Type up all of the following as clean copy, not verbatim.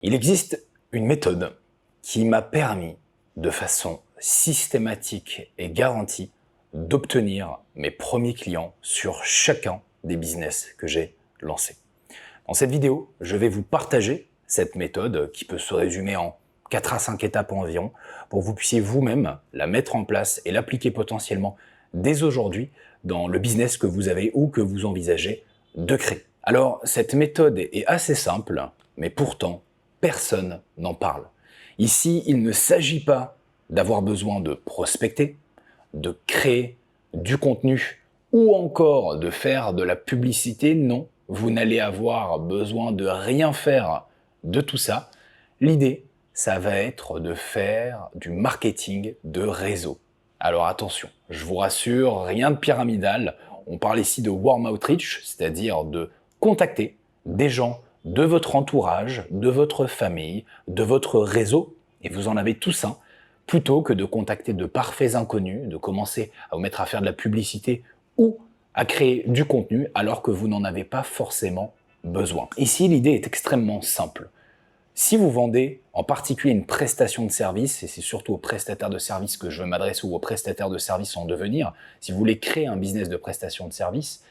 Il existe une méthode qui m'a permis, de façon systématique et garantie, d'obtenir mes premiers clients sur chacun des business que j'ai lancés. Dans cette vidéo, je vais vous partager cette méthode qui peut se résumer en 4 à 5 étapes environ pour que vous puissiez vous-même la mettre en place et l'appliquer potentiellement dès aujourd'hui dans le business que vous avez ou que vous envisagez de créer. Alors, cette méthode est assez simple, mais pourtant, personne n'en parle. Ici, il ne s'agit pas d'avoir besoin de prospecter, de créer du contenu ou encore de faire de la publicité. Non, vous n'allez avoir besoin de rien faire de tout ça. L'idée, ça va être de faire du marketing de réseau. Alors attention, je vous rassure, rien de pyramidal. On parle ici de warm outreach, c'est-à-dire de contacter des gens de votre entourage, de votre famille, de votre réseau, et vous en avez tous un, plutôt que de contacter de parfaits inconnus, de commencer à vous mettre à faire de la publicité ou à créer du contenu alors que vous n'en avez pas forcément besoin. Ici, l'idée est extrêmement simple. Si vous vendez en particulier une prestation de service, et c'est surtout aux prestataires de service que je m'adresse ou aux prestataires de service en devenir, si vous voulez créer un business de prestation de service,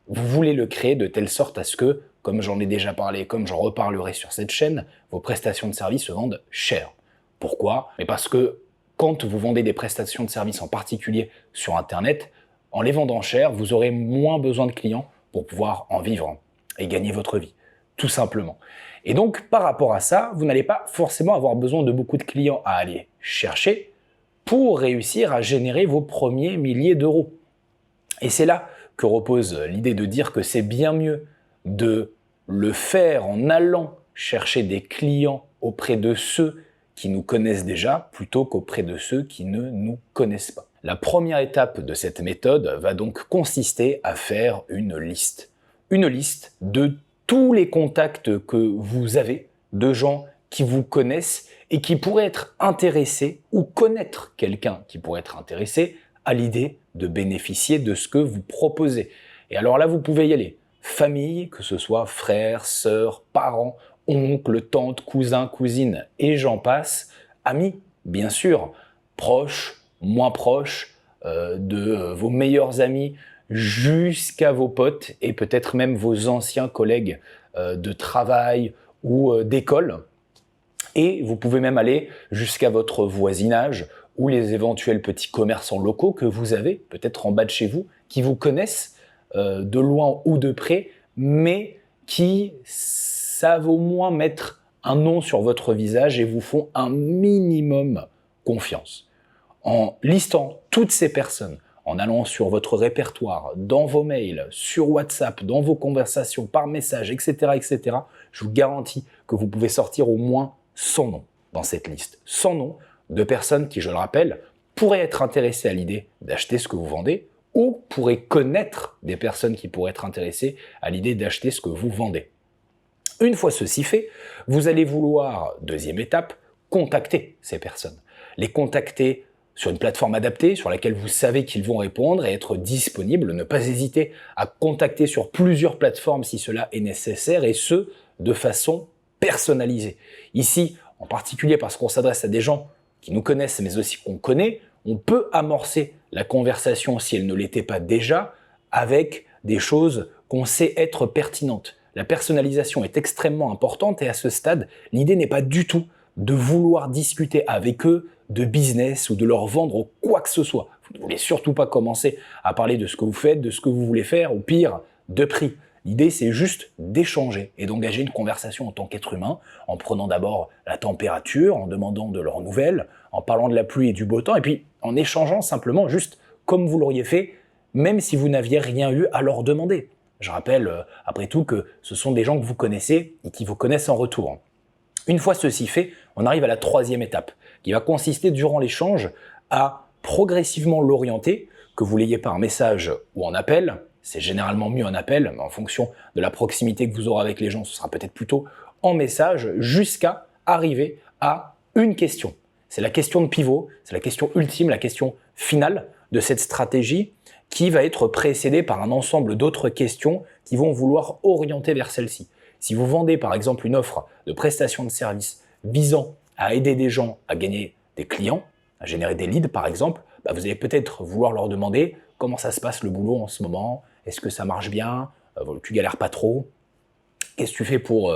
vous voulez le créer de telle sorte à ce que, comme j'en ai déjà parlé, comme j'en reparlerai sur cette chaîne, vos prestations de service se vendent cher. Pourquoi? Mais parce que quand vous vendez des prestations de service en particulier sur Internet, en les vendant cher, vous aurez moins besoin de clients pour pouvoir en vivre et gagner votre vie, tout simplement. Et donc, par rapport à ça, vous n'allez pas forcément avoir besoin de beaucoup de clients à aller chercher pour réussir à générer vos premiers milliers d'euros. Et c'est là que repose l'idée de dire que c'est bien mieux de le faire en allant chercher des clients auprès de ceux qui nous connaissent déjà plutôt qu'auprès de ceux qui ne nous connaissent pas. La première étape de cette méthode va donc consister à faire une liste. Une liste de tous les contacts que vous avez, de gens qui vous connaissent et qui pourraient être intéressés ou connaître quelqu'un qui pourrait être intéressé à l'idée de bénéficier de ce que vous proposez. Et alors là, vous pouvez y aller. Famille, que ce soit frères, sœurs, parents, oncles, tantes, cousins, cousines, et j'en passe. Amis, bien sûr, proches, moins proches, de vos meilleurs amis, jusqu'à vos potes et peut-être même vos anciens collègues de travail ou d'école. Et vous pouvez même aller jusqu'à votre voisinage ou les éventuels petits commerçants locaux que vous avez, peut-être en bas de chez vous, qui vous connaissent de loin ou de près, mais qui savent au moins mettre un nom sur votre visage et vous font un minimum confiance. En listant toutes ces personnes, en allant sur votre répertoire, dans vos mails, sur WhatsApp, dans vos conversations, par message, etc., etc., je vous garantis que vous pouvez sortir au moins 100 noms dans cette liste. 100 noms de personnes qui, je le rappelle, pourraient être intéressées à l'idée d'acheter ce que vous vendez ou pourraient connaître des personnes qui pourraient être intéressées à l'idée d'acheter ce que vous vendez. Une fois ceci fait, vous allez vouloir, deuxième étape, contacter ces personnes. Les contacter sur une plateforme adaptée sur laquelle vous savez qu'ils vont répondre et être disponibles. Ne pas hésiter à contacter sur plusieurs plateformes si cela est nécessaire et ce, de façon personnalisée. Ici, en particulier parce qu'on s'adresse à des gens qui nous connaissent mais aussi qu'on connaît, on peut amorcer la conversation, si elle ne l'était pas déjà, avec des choses qu'on sait être pertinentes. La personnalisation est extrêmement importante et à ce stade, l'idée n'est pas du tout de vouloir discuter avec eux de business ou de leur vendre quoi que ce soit. Vous ne voulez surtout pas commencer à parler de ce que vous faites, de ce que vous voulez faire, ou pire, de prix. L'idée, c'est juste d'échanger et d'engager une conversation en tant qu'être humain, en prenant d'abord la température, en demandant de leurs nouvelles, en parlant de la pluie et du beau temps, et puis en échangeant simplement juste comme vous l'auriez fait, même si vous n'aviez rien eu à leur demander. Je rappelle, après tout, que ce sont des gens que vous connaissez et qui vous connaissent en retour. Une fois ceci fait, on arrive à la troisième étape, qui va consister durant l'échange à progressivement l'orienter, que vous l'ayez par message ou en appel. C'est généralement mieux en appel, mais en fonction de la proximité que vous aurez avec les gens, ce sera peut-être plutôt en message, jusqu'à arriver à une question. C'est la question de pivot, c'est la question ultime, la question finale de cette stratégie qui va être précédée par un ensemble d'autres questions qui vont vouloir orienter vers celle-ci. Si vous vendez par exemple une offre de prestation de service visant à aider des gens à gagner des clients, à générer des leads par exemple, vous allez peut-être vouloir leur demander comment ça se passe le boulot en ce moment, est-ce que ça marche bien, tu galères pas trop, qu'est-ce que tu fais pour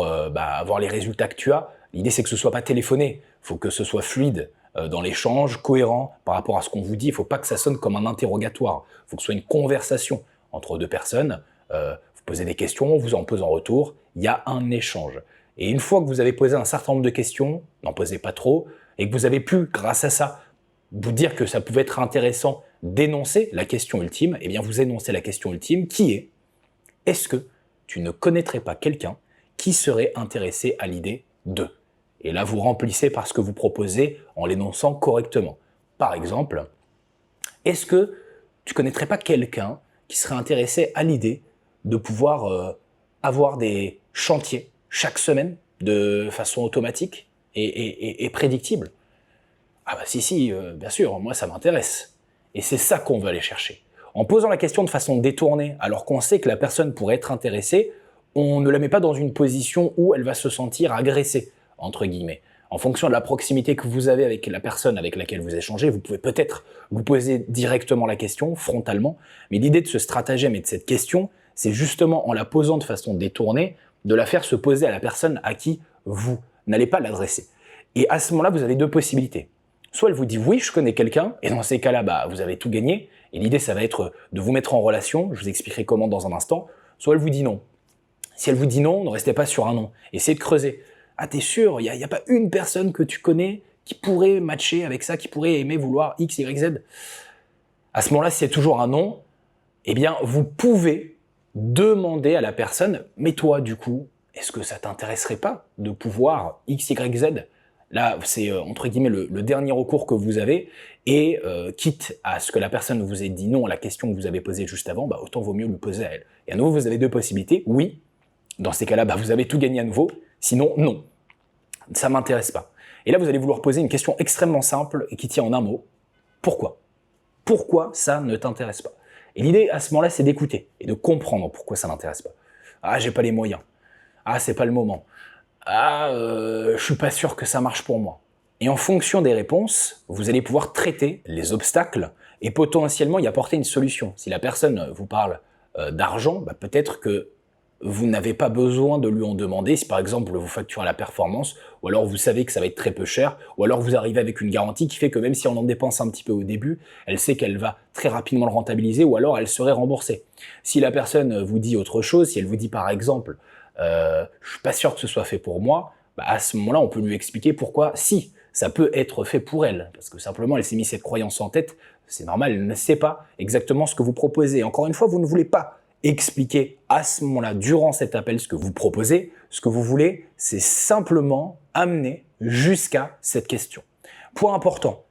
avoir les résultats que tu as. L'idée c'est que ce soit pas téléphoné, il faut que ce soit fluide dans l'échange, cohérent par rapport à ce qu'on vous dit, il ne faut pas que ça sonne comme un interrogatoire, il faut que ce soit une conversation entre deux personnes, vous posez des questions, vous en posez en retour, il y a un échange. Et une fois que vous avez posé un certain nombre de questions, n'en posez pas trop, et que vous avez pu, grâce à ça, vous dire que ça pouvait être intéressant d'énoncer la question ultime, eh bien vous énoncez la question ultime qui est: est-ce que tu ne connaîtrais pas quelqu'un qui serait intéressé à l'idée de? Et là, vous remplissez par ce que vous proposez en l'énonçant correctement. Par exemple, est-ce que tu ne connaîtrais pas quelqu'un qui serait intéressé à l'idée de pouvoir avoir des chantiers chaque semaine de façon automatique et prédictible? Ah bah si, bien sûr, moi ça m'intéresse. Et c'est ça qu'on veut aller chercher. En posant la question de façon détournée, alors qu'on sait que la personne pourrait être intéressée, on ne la met pas dans une position où elle va se sentir agressée, entre guillemets. En fonction de la proximité que vous avez avec la personne avec laquelle vous échangez, vous pouvez peut-être vous poser directement la question, frontalement, mais l'idée de ce stratagème et de cette question, c'est justement en la posant de façon détournée, de la faire se poser à la personne à qui vous n'allez pas l'adresser. Et à ce moment-là, vous avez deux possibilités. Soit elle vous dit oui, je connais quelqu'un, et dans ces cas-là, vous avez tout gagné, et l'idée ça va être de vous mettre en relation, je vous expliquerai comment dans un instant, soit elle vous dit non. Si elle vous dit non, ne restez pas sur un non, essayez de creuser. Ah t'es sûr, il n'y a pas une personne que tu connais qui pourrait matcher avec ça, qui pourrait aimer vouloir X, Y, Z? À ce moment-là, si c'est toujours un non, eh bien vous pouvez demander à la personne, mais toi du coup, est-ce que ça t'intéresserait pas de pouvoir X, Y, Z? Là, c'est entre guillemets le dernier recours que vous avez, et quitte à ce que la personne vous ait dit non à la question que vous avez posée juste avant, autant vaut mieux lui poser à elle. Et à nouveau, vous avez deux possibilités. Oui, dans ces cas-là, vous avez tout gagné à nouveau. Sinon, non, ça m'intéresse pas. Et là, vous allez vouloir poser une question extrêmement simple et qui tient en un mot. Pourquoi? Pourquoi ça ne t'intéresse pas? Et l'idée, à ce moment-là, c'est d'écouter et de comprendre pourquoi ça n'intéresse pas. Ah, j'ai pas les moyens. Ah, c'est pas le moment. Ah, je suis pas sûr que ça marche pour moi. Et en fonction des réponses, vous allez pouvoir traiter les obstacles et potentiellement y apporter une solution. Si la personne vous parle d'argent, peut-être que vous n'avez pas besoin de lui en demander si par exemple vous facturez à la performance, ou alors vous savez que ça va être très peu cher, ou alors vous arrivez avec une garantie qui fait que même si on en dépense un petit peu au début, elle sait qu'elle va très rapidement le rentabiliser, ou alors elle serait remboursée. Si la personne vous dit autre chose, si elle vous dit par exemple je suis pas sûr que ce soit fait pour moi, à ce moment-là, on peut lui expliquer pourquoi si ça peut être fait pour elle, parce que simplement elle s'est mis cette croyance en tête, c'est normal, elle ne sait pas exactement ce que vous proposez. Encore une fois, vous ne voulez pas expliquer à ce moment-là, durant cet appel, ce que vous proposez. Ce que vous voulez, c'est simplement amener jusqu'à cette question. Point important,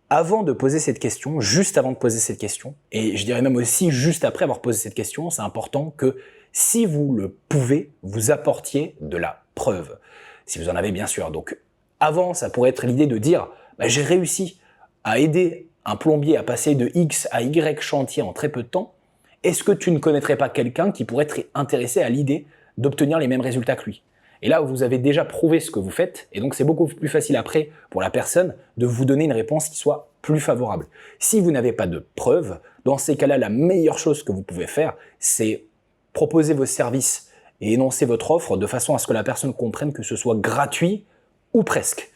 avant de poser cette question, juste avant de poser cette question, et je dirais même aussi juste après avoir posé cette question, c'est important que si vous le pouvez, vous apportiez de la preuve. Si vous en avez bien sûr. Donc avant, ça pourrait être l'idée de dire j'ai réussi à aider un plombier à passer de X à Y chantier en très peu de temps. Est-ce que tu ne connaîtrais pas quelqu'un qui pourrait être intéressé à l'idée d'obtenir les mêmes résultats que lui? Et là, vous avez déjà prouvé ce que vous faites, et donc c'est beaucoup plus facile après pour la personne de vous donner une réponse qui soit plus favorable. Si vous n'avez pas de preuves, dans ces cas-là, la meilleure chose que vous pouvez faire, c'est proposer vos services et énoncer votre offre de façon à ce que la personne comprenne que ce soit gratuit ou presque.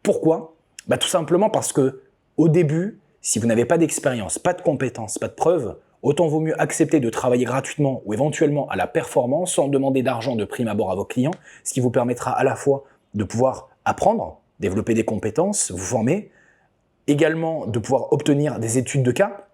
Pourquoi? Tout simplement parce que au début, si vous n'avez pas d'expérience, pas de compétences, pas de preuves, autant vaut mieux accepter de travailler gratuitement ou éventuellement à la performance sans demander d'argent de prime abord à vos clients, ce qui vous permettra à la fois de pouvoir apprendre, développer des compétences, vous former, également de pouvoir obtenir des études de cas,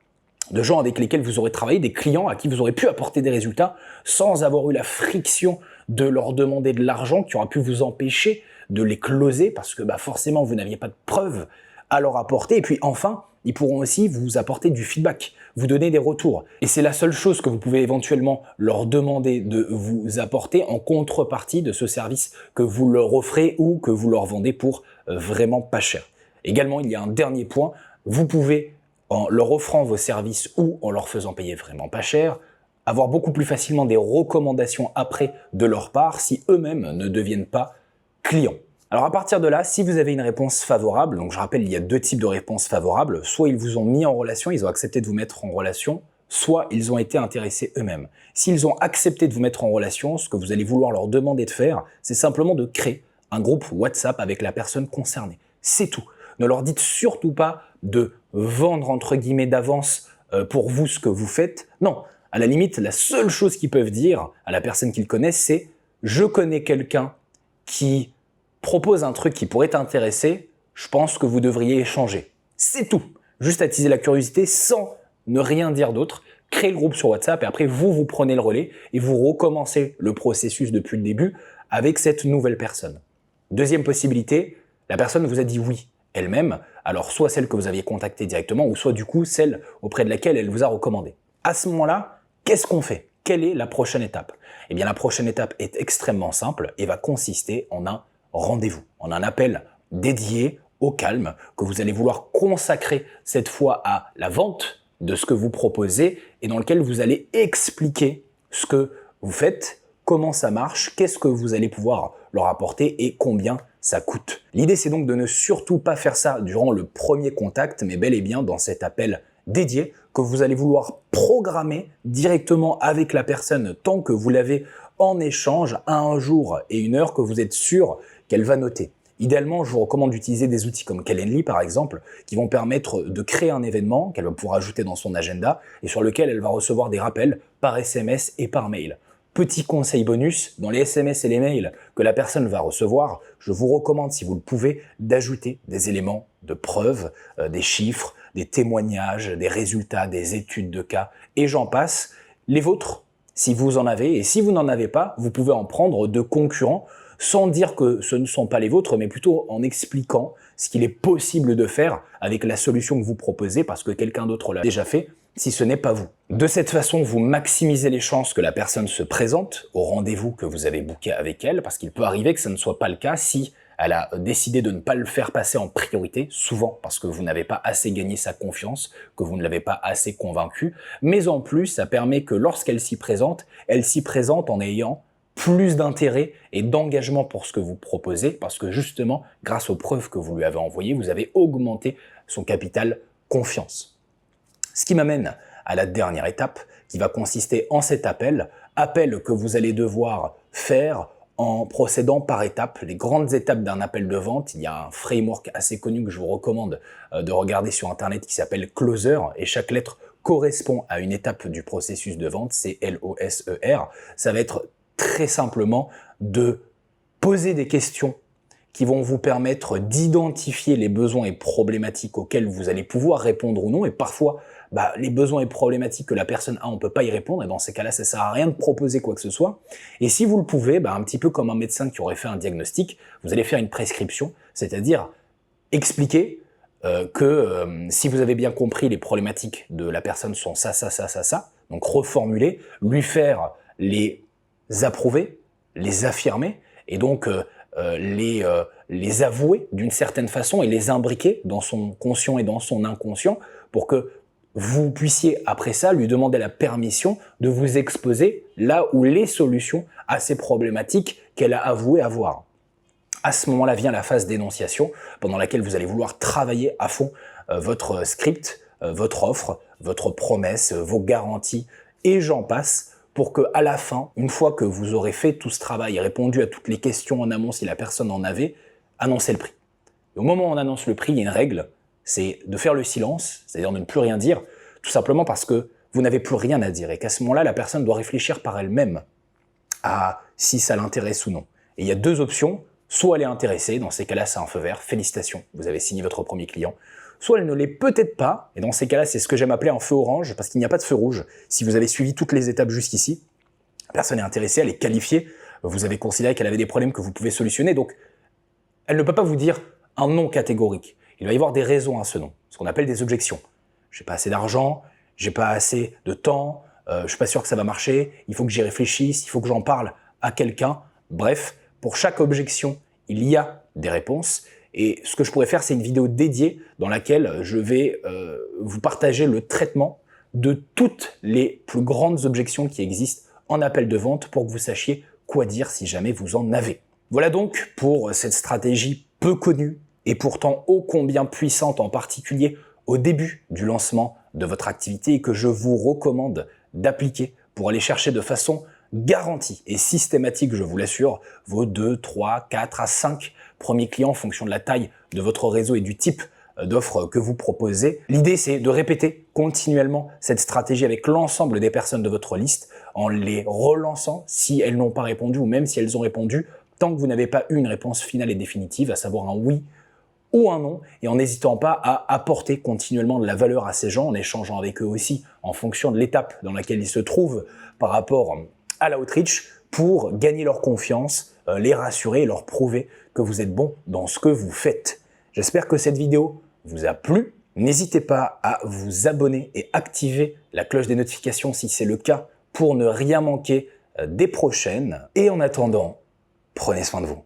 de gens avec lesquels vous aurez travaillé, des clients à qui vous aurez pu apporter des résultats sans avoir eu la friction de leur demander de l'argent qui aura pu vous empêcher de les closer parce que forcément vous n'aviez pas de preuves à leur apporter. Et puis enfin, ils pourront aussi vous apporter du feedback, vous donner des retours. Et c'est la seule chose que vous pouvez éventuellement leur demander de vous apporter en contrepartie de ce service que vous leur offrez ou que vous leur vendez pour vraiment pas cher. Également, il y a un dernier point, vous pouvez, en leur offrant vos services ou en leur faisant payer vraiment pas cher, avoir beaucoup plus facilement des recommandations après de leur part si eux-mêmes ne deviennent pas clients. Alors à partir de là, si vous avez une réponse favorable, donc je rappelle, il y a deux types de réponses favorables, soit ils vous ont mis en relation, ils ont accepté de vous mettre en relation, soit ils ont été intéressés eux-mêmes. S'ils ont accepté de vous mettre en relation, ce que vous allez vouloir leur demander de faire, c'est simplement de créer un groupe WhatsApp avec la personne concernée. C'est tout. Ne leur dites surtout pas de vendre entre guillemets d'avance pour vous ce que vous faites. Non, à la limite, la seule chose qu'ils peuvent dire à la personne qu'ils connaissent, c'est « je connais quelqu'un qui propose un truc qui pourrait t'intéresser, je pense que vous devriez échanger. » C'est tout. Juste attiser la curiosité sans ne rien dire d'autre. Créez le groupe sur WhatsApp et après vous prenez le relais et vous recommencez le processus depuis le début avec cette nouvelle personne. Deuxième possibilité, la personne vous a dit oui elle-même, alors soit celle que vous aviez contactée directement ou soit du coup celle auprès de laquelle elle vous a recommandé. À ce moment-là, qu'est-ce qu'on fait? Quelle est la prochaine étape? Eh bien la prochaine étape est extrêmement simple et va consister en un rendez-vous, en un appel dédié au calme que vous allez vouloir consacrer cette fois à la vente de ce que vous proposez et dans lequel vous allez expliquer ce que vous faites, comment ça marche, qu'est-ce que vous allez pouvoir leur apporter et combien ça coûte. L'idée, c'est donc de ne surtout pas faire ça durant le premier contact, mais bel et bien dans cet appel dédié que vous allez vouloir programmer directement avec la personne tant que vous l'avez en échange à un jour et une heure que vous êtes sûr qu'elle va noter. Idéalement, je vous recommande d'utiliser des outils comme Calendly par exemple, qui vont permettre de créer un événement qu'elle va pouvoir ajouter dans son agenda et sur lequel elle va recevoir des rappels par SMS et par mail. Petit conseil bonus, dans les SMS et les mails que la personne va recevoir, je vous recommande, si vous le pouvez, d'ajouter des éléments de preuve, des chiffres, des témoignages, des résultats, des études de cas, et j'en passe. Les vôtres, si vous en avez, et si vous n'en avez pas, vous pouvez en prendre de concurrents, sans dire que ce ne sont pas les vôtres, mais plutôt en expliquant ce qu'il est possible de faire avec la solution que vous proposez, parce que quelqu'un d'autre l'a déjà fait, si ce n'est pas vous. De cette façon, vous maximisez les chances que la personne se présente au rendez-vous que vous avez booké avec elle, parce qu'il peut arriver que ça ne soit pas le cas si elle a décidé de ne pas le faire passer en priorité, souvent parce que vous n'avez pas assez gagné sa confiance, que vous ne l'avez pas assez convaincu, mais en plus, ça permet que lorsqu'elle s'y présente, elle s'y présente en ayant plus d'intérêt et d'engagement pour ce que vous proposez, parce que justement, grâce aux preuves que vous lui avez envoyées, vous avez augmenté son capital confiance. Ce qui m'amène à la dernière étape, qui va consister en cet appel que vous allez devoir faire en procédant par étapes, les grandes étapes d'un appel de vente. Il y a un framework assez connu que je vous recommande de regarder sur Internet qui s'appelle Closer, et chaque lettre correspond à une étape du processus de vente, c'est L-O-S-E-R. Ça va être très simplement de poser des questions qui vont vous permettre d'identifier les besoins et problématiques auxquels vous allez pouvoir répondre ou non. Et parfois, les besoins et problématiques que la personne a, on ne peut pas y répondre. Et dans ces cas-là, ça ne sert à rien de proposer quoi que ce soit. Et si vous le pouvez, un petit peu comme un médecin qui aurait fait un diagnostic, vous allez faire une prescription, c'est-à-dire expliquer que si vous avez bien compris, les problématiques de la personne sont ça, donc reformuler, lui faire les approuver, les affirmer, et donc les avouer d'une certaine façon et les imbriquer dans son conscient et dans son inconscient pour que vous puissiez après ça lui demander la permission de vous exposer là où les solutions à ces problématiques qu'elle a avoué avoir. À ce moment-là vient la phase d'énonciation pendant laquelle vous allez vouloir travailler à fond votre script, votre offre, votre promesse, vos garanties et j'en passe, pour que à la fin, une fois que vous aurez fait tout ce travail et répondu à toutes les questions en amont si la personne en avait, annoncez le prix. Et au moment où on annonce le prix, il y a une règle, c'est de faire le silence, c'est-à-dire de ne plus rien dire, tout simplement parce que vous n'avez plus rien à dire et qu'à ce moment-là, la personne doit réfléchir par elle-même à si ça l'intéresse ou non. Et il y a deux options, soit elle est intéressée, dans ces cas-là c'est un feu vert, félicitations, vous avez signé votre premier client, soit elle ne l'est peut-être pas, et dans ces cas-là, c'est ce que j'aime appeler un feu orange, parce qu'il n'y a pas de feu rouge. Si vous avez suivi toutes les étapes jusqu'ici, la personne est intéressée, elle est qualifiée, vous avez considéré qu'elle avait des problèmes que vous pouvez solutionner, donc elle ne peut pas vous dire un non catégorique. Il va y avoir des raisons à ce non, ce qu'on appelle des objections. J'ai pas assez d'argent, j'ai pas assez de temps, je suis pas sûr que ça va marcher, il faut que j'y réfléchisse, il faut que j'en parle à quelqu'un. Bref, pour chaque objection, il y a des réponses. Et ce que je pourrais faire, c'est une vidéo dédiée dans laquelle je vais vous partager le traitement de toutes les plus grandes objections qui existent en appel de vente pour que vous sachiez quoi dire si jamais vous en avez. Voilà donc pour cette stratégie peu connue et pourtant ô combien puissante, en particulier au début du lancement de votre activité, et que je vous recommande d'appliquer pour aller chercher de façon garantie et systématique, je vous l'assure, vos 2, 3, 4 à 5 premiers clients en fonction de la taille de votre réseau et du type d'offres que vous proposez. L'idée, c'est de répéter continuellement cette stratégie avec l'ensemble des personnes de votre liste en les relançant si elles n'ont pas répondu, ou même si elles ont répondu, tant que vous n'avez pas eu une réponse finale et définitive, à savoir un oui ou un non, et en n'hésitant pas à apporter continuellement de la valeur à ces gens, en échangeant avec eux aussi en fonction de l'étape dans laquelle ils se trouvent par rapport à l'outreach, pour gagner leur confiance, les rassurer et leur prouver que vous êtes bon dans ce que vous faites. J'espère que cette vidéo vous a plu. N'hésitez pas à vous abonner et activer la cloche des notifications si c'est le cas pour ne rien manquer des prochaines. Et en attendant, prenez soin de vous.